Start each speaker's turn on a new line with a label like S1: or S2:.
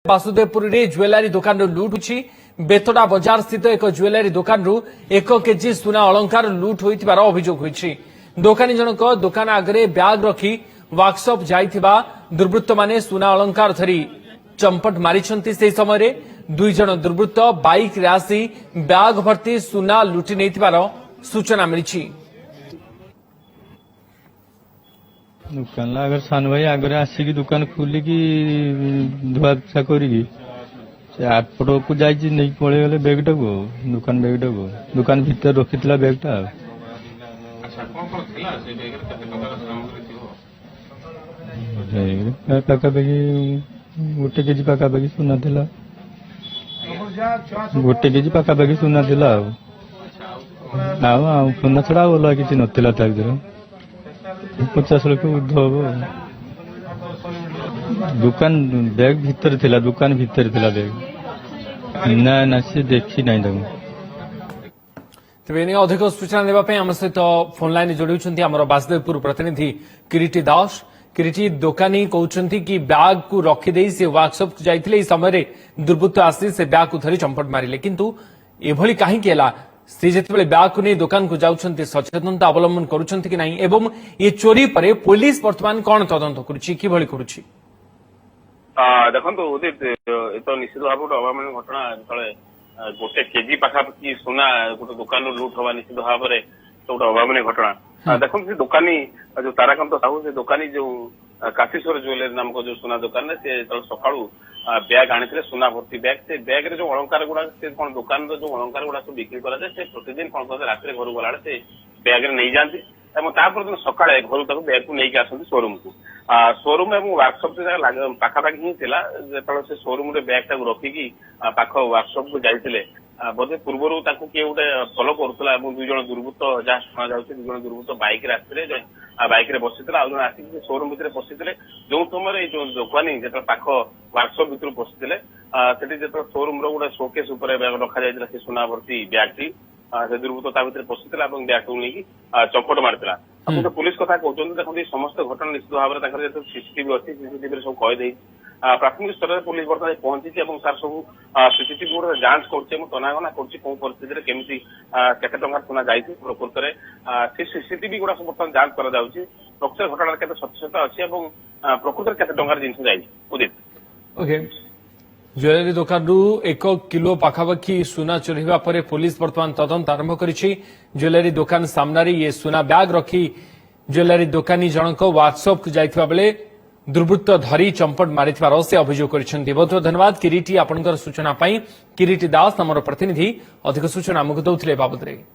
S1: बासुदेवपुर रे ज्वेलरी दुकान लुट होछि। बेतडा बाजार स्थित एक ज्वेलरी दुकान 1 केजी सुना अलंकार लुट होइतिबार अभियोग होइछि। दुकानी जनक दुकान आगरे बैग रखी वर्कशॉप जाइथिबा दुर्वृत्त माने सुना अलंकार धरी चंपट मारिछंती। से समय दुई जन दुर्वृत्त बाइक रे आसी बैग भर्ती सुना लुटि नेइतिबार सूचना मिलिछि।
S2: दुकान अगर सान भाई आगे आसिकी दुकान खोलिकी धुआ पुछा करी आठपट को जाइए नहीं पड़े गले बैगटा को दुकान बैगटा को दुकान भीतर रखी बैगटा पाखापाखि गोटे केजी पाखापाखि सुना था गोटे केजी पाखापाखि सुना था सुना छड़ा अलग किसी नाला 50 लाख ऊर्ध हम दुकान बैग भीतर थिला दुकान भीतर थिला बैग ना ना से देखी नहीं दम।
S1: तेज अधिक सूचना देवाई आम सहित फोन लाइन जोड़ी आम बासुदेवपुर प्रतिनिधि किरीटी दास। किरीटी दुकानी कहते कि बैग को रखिदे से वर्कशॉप जाइए समय दुर्वृत्त आसी से बैग को धरी चंपट मारे किंतु एभली कहीं से जिते बैग को नहीं दुकान को जाऊँच सचेतनता अवलंबन करुँच कि नहीं एवं ये चोरी पर पुलिस बर्तमान कौन तदंत कर
S3: देखो उदित तो निश्चित भाव गोटे अभावन घटना जो गोटे केजी पाखापाखि सुना गोटे दुकान लुट हवा निश्चित भाव में गोटे अभावन घटना। देखो से दुकानी जो ताराकांत साहू से दुकानी जो काशीश्वर ज्वेलरी नामक जो सुना दुकान से सका बैग आनी सुना भर्ती बैग से बैग रे जो अलंकार गुड़ा से कौन दुकान जो अलंकार गुड़ा सब बिक्री कराए से प्रतिदिन कौन कहते रात घर गला से बैग रे नहीं जाती दिन सका घर बैग को लेकिन आसती शोरूम को शोरूम और वर्कशॉप से पाखापाखि ही जो से शोरूम बैग टाक रखिकी पाख वर्कशॉप को जाते बोधे पूर्वर किए गोटे फलो करूला दुई जन दुर्वृत्त जहाँ शुणा जाऊँ दुई जन दुर्वृत्त बाइक आसते बाइक बसी आसिक शोरूम भितर पशि जो समय जो दुकानी जो पाख वर्कशॉप भर पशि जो शोरूम रोटे शोकेस रखा जाता से सुना भर्ती बैग टी से दुर्वृत्त भितर पशि बैग को लेकिन चंपट मारिला। मुझे पुलिस कथा कहते देखते समस्त घटना निश्चित भाव में सीसीटीवी अच्छी सीसीटीवी सब कहीदे प्राथमिक स्तर में पुलिस बर्तमान पहुंची सार सब सीसीटीवी गुड़ जांच कर तनागना कर परिस्थिति में केमी केते टंका सुना जाए प्रकृत में सीसीटीवी गुड़ा सब बर्तमान जांच कर प्रकृत घटना केते सत्यता अच्छी प्रकृत केते टंकार जिन जाए उदित।
S1: ओके ज्वेलरी दुकान 1 किलो पाखापाखि सुना चोरी पर पुलिस बर्तमान तदंत आरंभ करिछि। ज्वेलरी दुकान सामने ये सुना बैग रखी ज्वेलरी दुकानी जनक वर्कशॉप को जाइथिबा बेले दुर्वृत्त धरी चंपट मारिथिबार से अभियोग करिसेंति। बहुत बहुत धन्यवाद किरीटी आपनकर सूचना पाई। किरीटी दास हमर प्रतिनिधि अधिक सूचना आमको दउथिले बाबद रे।